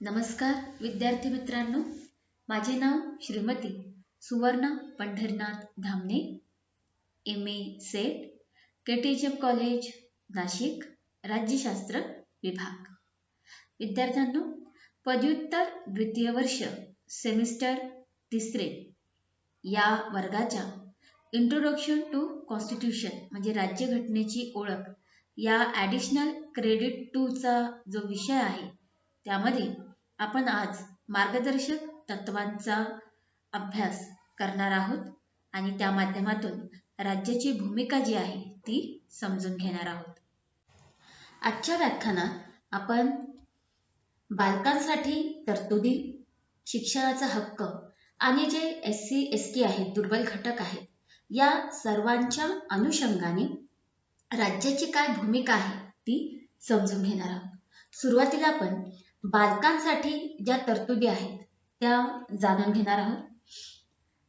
नमस्कार विद्यार्थी मित्रांनो, माझे नाव Shrimati Suvarna Pandharinath Dhamane, MA SET, KTHM college Nashik, राज्यशास्त्र विभाग. विद्यार्थ्यांनो, पदव्युत्तर द्वितीय वर्ष सेमिस्टर तिसरे या वर्गाच्या इंट्रोडक्शन टू कॉन्स्टिट्यूशन म्हणजे राज्यघटनेची ओळख या ॲडिशनल क्रेडिट 2 चा जो विषय आहे त्यामध्ये आपण आज मार्गदर्शक तत्वांचा अभ्यास करणार आहोत आणि त्या माध्यमातून राज्याची भूमिका जी आहे ती समजून घेणार आहोत. आजच्या व्याख्यानात आपण बालकांसाठी तरतुदी, शिक्षणाचा हक्क आणि जे SC ST आहेत, दुर्बल घटक आहेत, या सर्वांच्या अनुषंगाने राज्याची काय भूमिका आहे ती समजून घेणार आहोत. सुरुवातीला आपण बालकांसाठी ज्या तरतुदी आहेत त्या जाणून घेणार आहोत.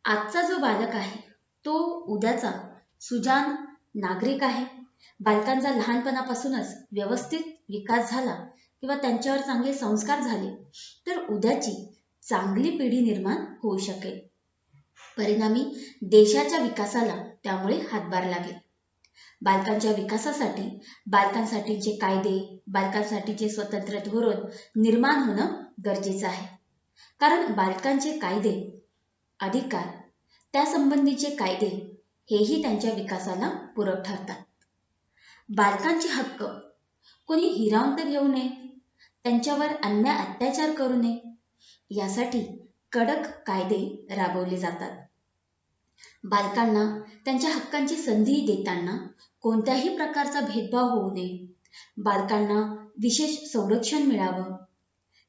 आजचा जो बालक आहे तो उद्याचा सुजाण नागरिक आहे. बालकांचा लहानपणापासूनच व्यवस्थित विकास झाला किंवा त्यांच्यावर चांगले संस्कार झाले तर उद्याची चांगली पिढी निर्माण होऊ शकेल. परिणामी देशाच्या विकासाला त्यामुळे हातभार लागेल. बालकांच्या विकासासाठी बालकांसाठीचे कायदे, बालकांसाठीचे स्वतंत्र धोरण निर्माण होणं गरजेचं आहे. कारण बालकांचे कायदे, अधिकार, त्यासंबंधीचे कायदे हेही त्यांच्या विकासाला पूरक ठरतात. बालकांचे हक्क कोणी हिरावून तर घेऊ नये, त्यांच्यावर अन्याय अत्याचार करू नये यासाठी कडक कायदे राबवले जातात. बालकांना त्यांच्या हक्कांची संधी देताना कोणत्याही प्रकारचा भेदभाव होऊ नये, बालकांना विशेष संरक्षण मिळावं,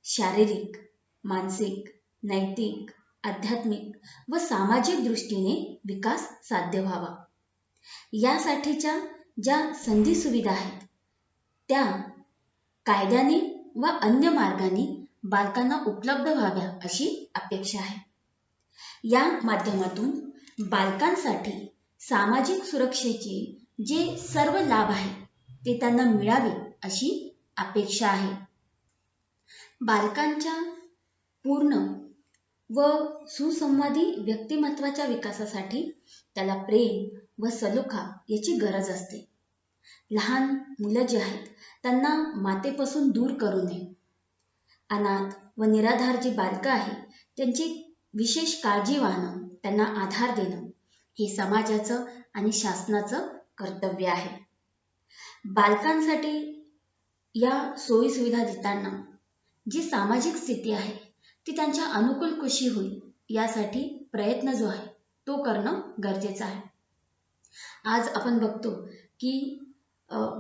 शारीरिक, मानसिक, नैतिक, आध्यात्मिक व सामाजिक दृष्टीने विकास साध्य व्हावा यासाठीच्या ज्या संधी सुविधा आहेत त्या कायद्याने व अन्य मार्गाने बालकांना उपलब्ध व्हाव्या अशी अपेक्षा आहे. या माध्यमातून बालकांसाठी सामाजिक सुरक्षेचे जे सर्व लाभ आहेत ते त्यांना मिळावे अशी अपेक्षा आहे. बालकांच्या पूर्ण व सुसंवादी व्यक्तिमत्वाच्या विकासासाठी त्याला प्रेम व सलोखा याची गरज असते. लहान मुलं जी आहेत त्यांना मातेपासून दूर करू नये. अनाथ व निराधार जी बालकं आहेत त्यांची विशेष काळजी वाहणं, त्यांना आधार देणं हे समाजाचं आणि शासनाचं कर्तव्य आहे. बालकांसाठी या सोयी सुविधा देताना जी सामाजिक स्थिती आहे ती त्यांच्या अनुकूल कशी होईल यासाठी प्रयत्न जो आहे तो करणं गरजेचं आहे. आज आपण बघतो की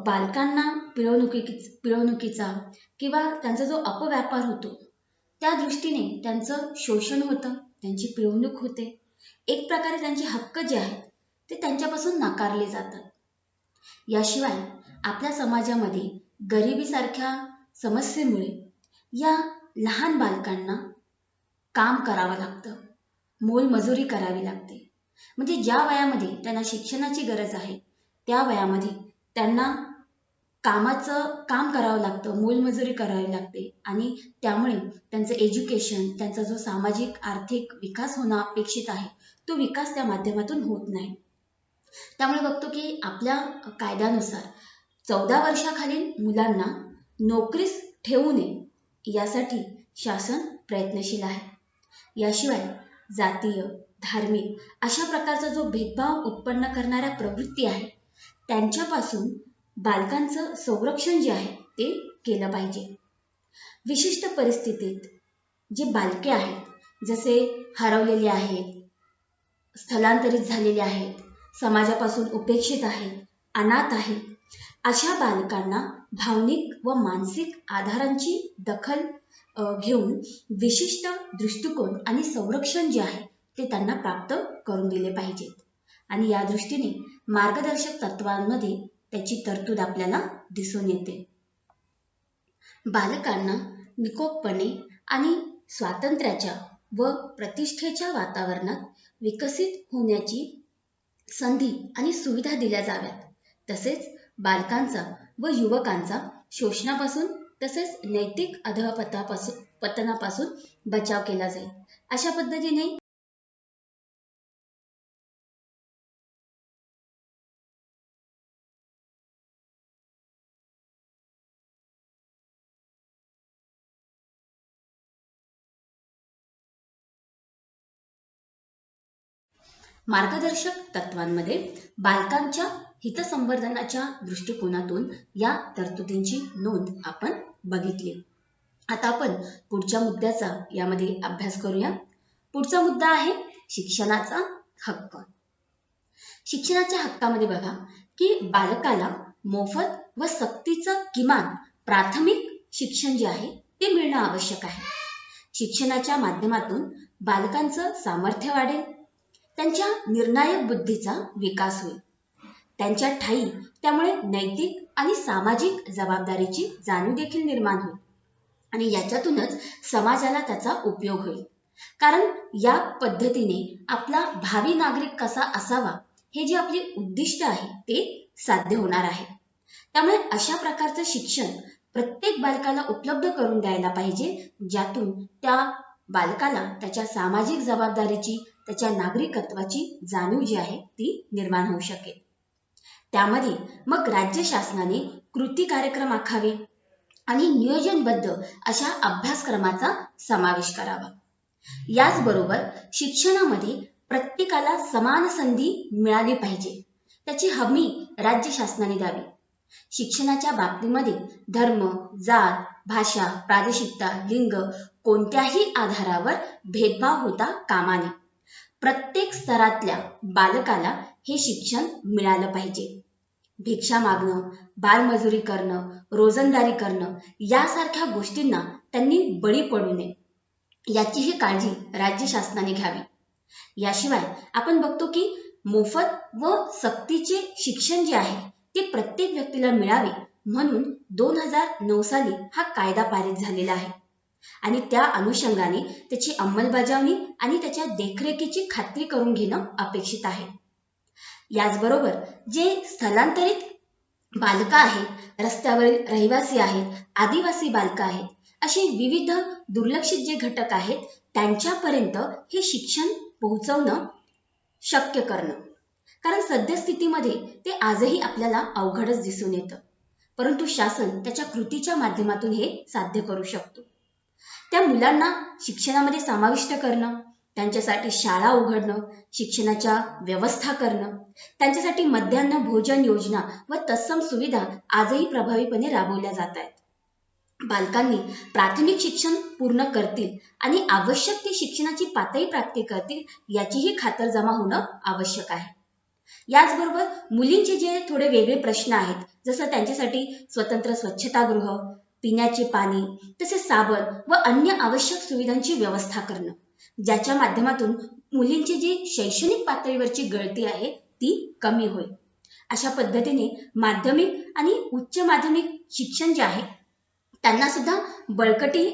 बालकांना पिळवणुकीचा किंवा त्यांचा जो अपव्यापार होतो त्या दृष्टीने त्यांचं शोषण होतं, त्यांची पिळवणूक होते. एक प्रकारे त्यांचे हक्क जे आहेत ते त्यांच्यापासून नाकारले जातात. याशिवाय आपल्या समाजामध्ये गरिबीसारख्या समस्येमुळे या लहान बालकांना काम करावं लागतं, मोलमजुरी करावी लागते. म्हणजे ज्या वयामध्ये त्यांना शिक्षणाची गरज आहे त्या वयामध्ये त्यांना काम करावं लागतं, मोलमजुरी करावी लागते आणि त्यामुळे त्यांचं एज्युकेशन, त्यांचा जो सामाजिक आर्थिक विकास होणं अपेक्षित आहे तो विकास त्या माध्यमातून होत नाही. त्यामुळे बघतो की आपल्या कायद्यानुसार 14 वर्षाखालील मुलांना नोकरीस ठेवू नये यासाठी शासन प्रयत्नशील आहे. याशिवाय जातीय, धार्मिक अशा प्रकारचा जो भेदभाव उत्पन्न करणाऱ्या प्रवृत्ती आहे त्यांच्यापासून बालकांचं संरक्षण जे आहे ते केलं पाहिजे. विशिष्ट परिस्थितीत जे बालके आहेत, जसे हरवलेले आहेत, स्थलांतरित झालेले आहेत, समाजापासून उपेक्षित आहेत, अनाथ आहेत, अशा बालकांना भावनिक व मानसिक आधारांची दखल घेऊन विशिष्ट दृष्टिकोन आणि संरक्षण जे आहे ते त्यांना प्राप्त करून दिले पाहिजेत. आणि या दृष्टीने मार्गदर्शक तत्वांमध्ये त्याची तरतूद आपल्याला दिसून येते. बालकांना निकोपपणे आणि स्वातंत्र्याच्या व प्रतिष्ठेच्या वातावरणात विकसित होण्याची संधी आणि सुविधा दिल्या जाव्यात. तसेच बालकांचा व युवकांचा शोषणापासून तसेच नैतिक पतनापासून बचाव केला जाईल. अशा पद्धतीने मार्गदर्शक तत्वांमध्ये बालकांच्या हितसंवर्धनाच्या दृष्टिकोनातून या तरतुदींची नोंद आपण बघितली. आता आपण पुढच्या मुद्द्याचा यामध्ये अभ्यास करूया. पुढचा मुद्दा आहे शिक्षणाचा हक्क. शिक्षणाच्या हक्कामध्ये बघा की बालकाला मोफत व सक्तीचं किमान प्राथमिक शिक्षण जे आहे ते मिळणं आवश्यक आहे. शिक्षणाच्या माध्यमातून बालकांचं सामर्थ्य वाढेल, त्यांच्या निर्णायक बुद्धीचा विकास होईल, त्यांच्या ठायी त्यामुळे नैतिक आणि सामाजिक जबाबदारीची जाणीव देखील निर्माण होईल आणि याच्यातूनच समाजाला त्याचा उपयोग होईल. कारण या पद्धतीने आपला भावी नागरिक कसा असावा हे जे आपले उद्दिष्ट आहे ते साध्य होणार आहे. त्यामुळे अशा प्रकारचं शिक्षण प्रत्येक बालकाला उपलब्ध करून द्यायला पाहिजे, ज्यातून त्या बालकाला त्याच्या सामाजिक जबाबदारीची, त्याच्या नागरिकत्वाची जाणीव जी आहे ती निर्माण होऊ शकेल. त्यामध्ये मग राज्य शासनाने कृती कार्यक्रम आखावे आणि नियोजनबद्ध अशा अभ्यासक्रमाचा समावेश करावा. याचबरोबर शिक्षणामध्ये प्रत्येकाला समान संधी मिळाली पाहिजे, त्याची हमी राज्य शासनाने द्यावी. शिक्षणाच्या बाबतीमध्ये धर्म, जात, भाषा, प्रादेशिकता, लिंग कोणत्याही आधारावर भेदभाव होता कामा नये. प्रत्येक स्तरातल्या बालकाला हे शिक्षण मिळालं पाहिजे. भिक्षा मागणं, बालमजुरी करणं, रोजंदारी करणं यासारख्या गोष्टींना त्यांनी बळी पडू नये याचीही काळजी राज्य शासनाने घ्यावी. याशिवाय आपण बघतो की मोफत व सक्तीचे शिक्षण जे आहे ते प्रत्येक व्यक्तीला मिळावे म्हणून 2009 साली हा कायदा पारित झालेला आहे आणि त्या अनुषंगाने त्याची अंमलबजावणी आणि त्याच्या देखरेखीची खात्री करून घेणं अपेक्षित आहे. याचबरोबर जे स्थलांतरित बालकं आहेत, रस्त्यावरील रहिवासी आहेत, आदिवासी बालकं आहेत, असे विविध दुर्लक्षित जे घटक आहेत त्यांच्यापर्यंत हे शिक्षण पोहोचवणं शक्य करणं. कारण सद्यस्थितीमध्ये ते आजही आपल्याला अवघडच दिसून येतं, परंतु शासन त्याच्या कृतीच्या माध्यमातून हे साध्य करू शकतो. त्या मुलांना शिक्षणामध्ये समाविष्ट करणं, त्यांच्यासाठी शाळा उघडणं, शिक्षणाच्या व्यवस्था करणं, त्यांच्यासाठी मध्यान्ह भोजन योजना व तत्सम सुविधा आजही प्रभावीपणे राबवल्या जात आहेत. बालकांनी प्राथमिक शिक्षण पूर्ण करतील आणि आवश्यक ती शिक्षणाची पातळी प्राप्त करतील याचीही खातरजमा होणं आवश्यक आहे. याचबरोबर मुलींचे जे थोडे वेगळे प्रश्न आहेत, जसं त्यांच्यासाठी स्वतंत्र स्वच्छतागृह, पिण्याचे पाणी, तसेच साबण व अन्य आवश्यक सुविधांची व्यवस्था करणं, ज्याच्या माध्यमातून मुलींची जी शैक्षणिक पातळीवरची गळती आहे ती कमी होईल. अशा पद्धतीने माध्यमिक आणि उच्च माध्यमिक शिक्षण जे आहे त्यांना सुद्धा बळकटी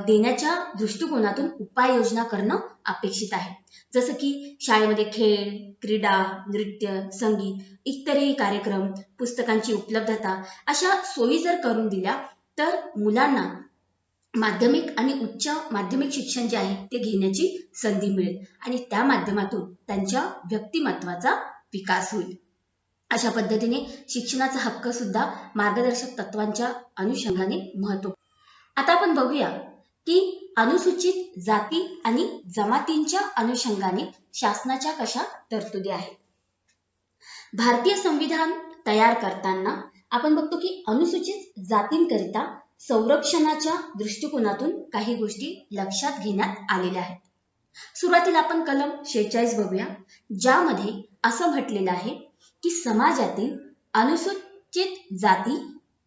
देण्याच्या दृष्टिकोनातून उपाययोजना करणं अपेक्षित आहे. जसं की शाळेमध्ये खेळ, क्रीडा, नृत्य, संगीत, इतरही कार्यक्रम, पुस्तकांची उपलब्धता अशा सोयी जर करून दिल्या तर मुलांना माध्यमिक आणि उच्च माध्यमिक शिक्षण जे आहे ते घेण्याची संधी मिळेल आणि त्या माध्यमातून त्यांच्या व्यक्तिमत्वाचा विकास होईल. अशा पद्धतीने शिक्षणाचा हक्क सुद्धा मार्गदर्शक तत्वांच्या अनुषंगाने महत्व. आता आपण बघूया की अनुसूचित जाती आणि जमातींच्या अनुषंगाने शासनाच्या कशा तरतुदी आहेत. भारतीय संविधान तयार करताना आपण बघतो की अनुसूचित जातींकरिता संरक्षणाच्या दृष्टिकोनातून काही गोष्टी लक्षात घेण्यात आलेल्या आहेत. सुरुवातीला आपण कलम 46 बघूया, ज्यामध्ये असं म्हटलेलं आहे की समाजातील अनुसूचित जाती,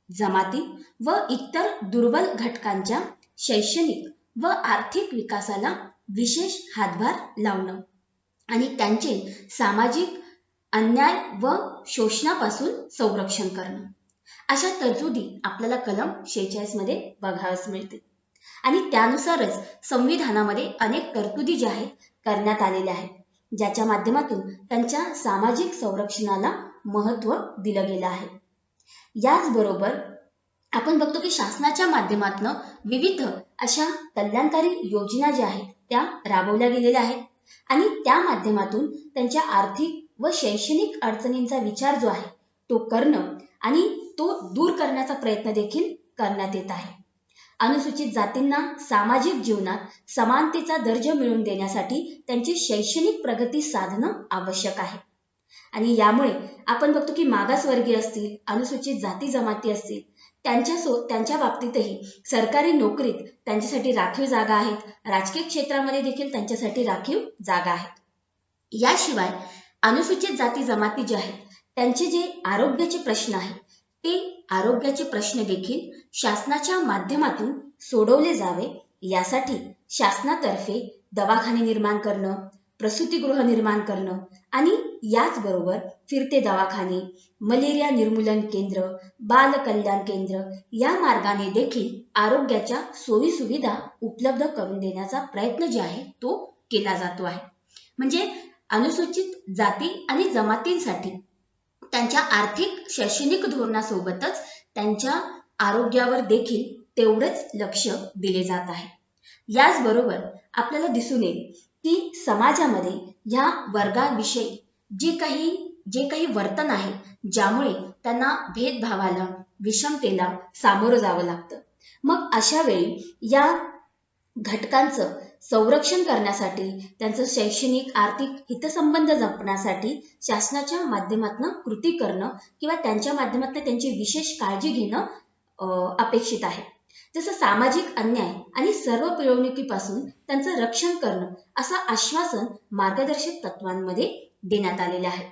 जमाती व इतर दुर्बल घटकांच्या शैक्षणिक व आर्थिक विकासाला विशेष हातभार लावणं आणि त्यांचे सामाजिक अन्याय व शोषणापासून संरक्षण करणं. अशा तरतुदी आपल्याला कलम 46 मध्ये बघावयास मिळते आणि त्यानुसारच संविधानामध्ये अनेक तरतुदी ज्या आहेत करण्यात आलेल्या आहेत, ज्याच्या माध्यमातून त्यांच्या सामाजिक संरक्षणाला महत्त्व दिलं गेलं आहे. याचबरोबर आपण बघतो की शासनाच्या माध्यमातून विविध अशा कल्याणकारी योजना ज्या आहेत त्या राबवल्या गेलेल्या आहेत आणि त्या माध्यमातून त्यांच्या आर्थिक व शैक्षणिक अडचणींचा विचार जो आहे तो करणं आणि तो दूर करण्याचा प्रयत्न देखील करण्यात येत आहे. अनुसूचित जातींना सामाजिक जीवनात समानतेचा दर्जा मिळवून देण्यासाठी त्यांची शैक्षणिक प्रगती साधणं आवश्यक आहे. आणि यामुळे आपण बघतो की मागासवर्गीय असतील, अनुसूचित जाती जमाती असतील, त्यांच्या बाबतीतही सरकारी नोकरीत त्यांच्यासाठी राखीव जागा आहेत, राजकीय क्षेत्रामध्ये देखील त्यांच्यासाठी राखीव जागा आहेत. याशिवाय अनुसूचित जाती जमाती जे आहेत त्यांचे जे आरोग्याचे प्रश्न आहेत ते आरोग्याचे प्रश्न देखील शासनाच्या माध्यमातून सोडवले जावे यासाठी शासनातर्फे दवाखाने निर्माण करणं, प्रसूतिगृह निर्माण करणं आणि याचबरोबर फिरते दवाखाने, मलेरिया निर्मूलन केंद्र, बाल कल्याण केंद्र या मार्गाने देखील आरोग्याच्या सोयी सुविधा उपलब्ध करून देण्याचा प्रयत्न जे आहे तो केला जातो आहे. म्हणजे अनुसूचित जाती आणि जमातींसाठी त्यांच्या आर्थिक शैक्षणिक धोरणासोबतच त्यांच्या आरोग्यावर देखील तेवढंच लक्ष दिले जात आहे. याचबरोबर आपल्याला दिसून येईल की समाजामध्ये या वर्गाविषयी जे काही वर्तन आहे ज्यामुळे त्यांना भेदभावाला, विषमतेला सामोरं जावं लागतं. मग अशा वेळी या घटकांचं संरक्षण करण्यासाठी, त्यांचं शैक्षणिक आर्थिक हितसंबंध जपण्यासाठी शासनाच्या माध्यमातून कृती करणं किंवा त्यांच्या माध्यमातून त्यांची विशेष काळजी घेणं अपेक्षित आहे. जसं सामाजिक अन्याय आणि सर्व पिळवणुकीपासून त्यांचं रक्षण करणं असं आश्वासन मार्गदर्शक तत्वांमध्ये देण्यात आलेले आहे.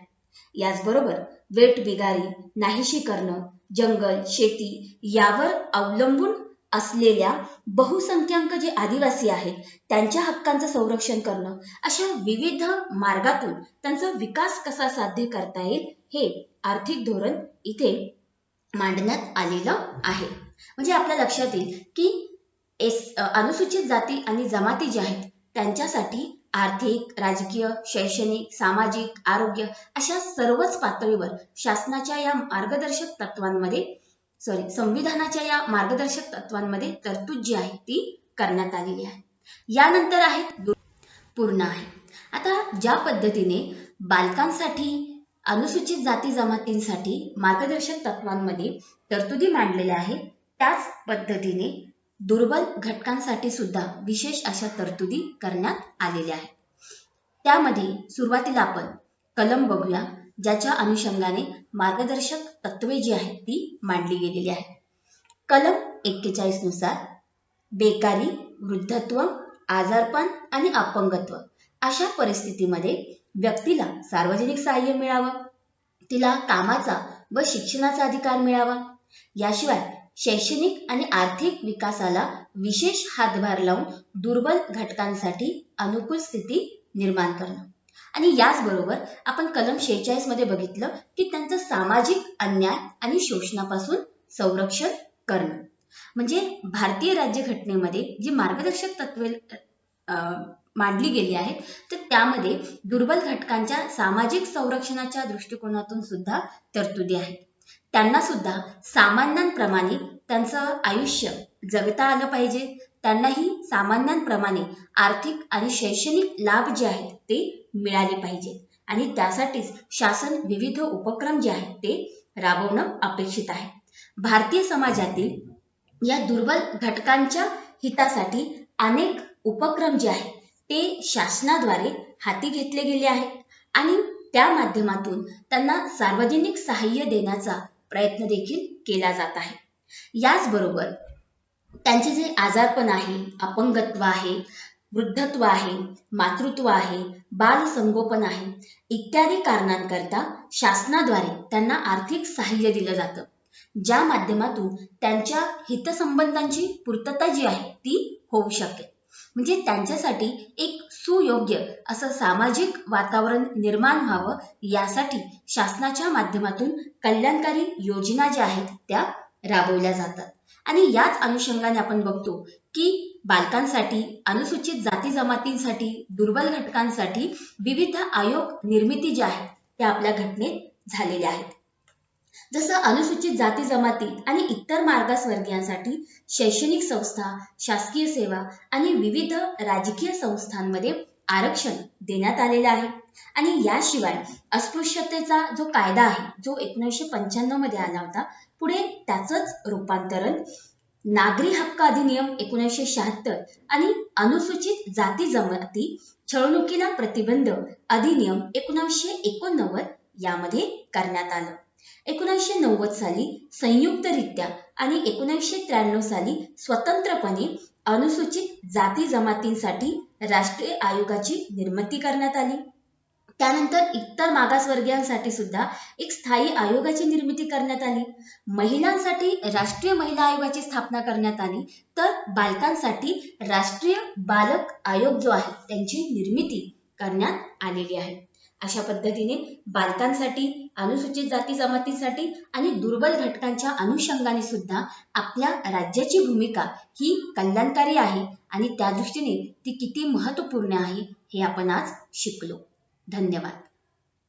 याचबरोबर वेठबिगारी नाहीशी करणं, जंगल, शेती यावर अवलंबून असलेल्या बहुसंख्याक जे आदिवासी आहेत त्यांच्या हक्कांचं संरक्षण करणं, अशा विविध मार्गातून त्यांचा विकास कसा साध्य करता येईल हे आर्थिक धोरण इथे मांडण्यात आलेलं आहे. म्हणजे आपल्या लक्षात येईल की अनुसूचित जाती आणि जमाती जे आहेत त्यांच्यासाठी आर्थिक, राजकीय, शैक्षणिक, सामाजिक, आरोग्य अशा सर्वच पातळीवर शासनाच्या या मार्गदर्शक तत्वांमध्ये संविधानाच्या या मार्गदर्शक तत्वांमध्ये तरतूद जी आहे ती करण्यात आलेली आहे. यानंतर आहे पूर्ण आहे. आता ज्या पद्धतीने बालकांसाठी अनुसूचित जाती जमातींसाठी मार्गदर्शक तत्वांमध्ये तरतुदी मांडलेल्या आहेत त्याच पद्धतीने दुर्बल घटकांसाठी सुद्धा विशेष अशा तरतुदी करण्यात आलेल्या आहेत. त्यामध्ये सुरुवातीला आपण कलम बघूया ज्याच्या अनुषंगाने मार्गदर्शक तत्वे जी आहेत ती मांडली गेलेली आहेत. कलम 41 नुसार बेकारी, वृद्धत्व, आजारपण आणि अपंगत्व अशा परिस्थितीमध्ये व्यक्तीला सार्वजनिक सहाय्य मिळावं, तिला कामाचा व शिक्षणाचा अधिकार मिळावा. याशिवाय शैक्षणिक आणि आर्थिक विकासाला विशेष हातभार लावून दुर्बल घटकांसाठी अनुकूल स्थिती निर्माण करणं. आणि याचबरोबर आपण कलम 46 मध्ये बघितलं की त्यांचं सामाजिक अन्याय आणि शोषणापासून संरक्षण करणं. म्हणजे भारतीय राज्यघटनेमध्ये जी मार्गदर्शक तत्वे मांडली गेली आहेत तर त्यामध्ये दुर्बल घटकांच्या सामाजिक संरक्षणाच्या दृष्टिकोनातून सुद्धा तरतुदी आहेत. त्यांना सुद्धा सामान्यांप्रमाणे त्यांचं आयुष्य जगता आलं पाहिजे, त्यांनाही सामान्यांप्रमाणे आर्थिक आणि शैक्षणिक लाभ जे आहेत ते मिळाले पाहिजे आणि त्यासाठीच शासन विविध उपक्रम जे आहेत ते राबवणं अपेक्षित आहे. भारतीय समाजातील या दुर्बल घटकांच्या हितासाठी अनेक उपक्रम जे आहेत ते शासनाद्वारे हाती घेतले गेले आहेत आणि त्या माध्यमातून त्यांना सार्वजनिक सहाय्य देण्याचा प्रयत्न देखील केला जात आहे. याचबरोबर त्यांचे जे आजारपण आहे, अपंगत्व आहे, वृद्धत्व आहे, मातृत्व आहे, बाल संगोपन आहे इत्यादी कारणांकरता शासनाद्वारे त्यांना आर्थिक सहाय्य दिलं जातं ज्या माध्यमातून त्यांच्या हितसंबंधांची पूर्तता जी आहे ती होऊ शकेल. म्हणजे त्यांच्यासाठी एक सुयोग्य असं सामाजिक वातावरण निर्माण व्हावं यासाठी शासनाच्या माध्यमातून कल्याणकारी योजना ज्या आहेत त्या राबवल्या जातात. आणि याच अनुषंगाने आपण बघतो की बालकांसाठी, अनुसूचित जाती जमातींसाठी, दुर्बल घटकांसाठी विविध आयोग निर्मिती ज्या आहेत त्या आपल्या घटनेत झालेल्या आहेत. जसं अनुसूचित जाती जमाती आणि इतर मागासवर्गीयांसाठी शैक्षणिक संस्था, शासकीय सेवा आणि विविध राजकीय संस्थांमध्ये आरक्षण देण्यात आलेलं आहे. आणि याशिवाय अस्पृश्यतेचा जो कायदा आहे, जो 1995 मध्ये आला होता, पुढे त्याचंच रूपांतरण नागरी हक्क अधिनियम 1976 आणि अनुसूचित जाती जमाती छळवणुकीला प्रतिबंध अधिनियम 1989 यामध्ये करण्यात आलं. 1990 साली संयुक्तरित्या आणि 1993 साली स्वतंत्रपणे अनुसूचित जाती जमातींसाठी राष्ट्रीय आयोगाची निर्मिती करण्यात आली. त्यानंतर इतर मागासवर्गीयांसाठी सुद्धा एक स्थायी आयोगाची निर्मिती करण्यात आली. महिलांसाठी राष्ट्रीय महिला आयोगाची स्थापना करण्यात आली, तर बालकांसाठी राष्ट्रीय बालक आयोग जो आहे त्यांची निर्मिती करण्यात आलेली आहे. अशा पद्धतीने बालकांसाठी, अनुसूचित जाती जमातींसाठी आणि दुर्बल घटकांच्या अनुषंगाने सुद्धा आपल्या राज्याची भूमिका ही कल्याणकारी आहे आणि त्या दृष्टीने ती किती महत्त्वपूर्ण आहे हे आपण आज शिकलो. धन्यवाद.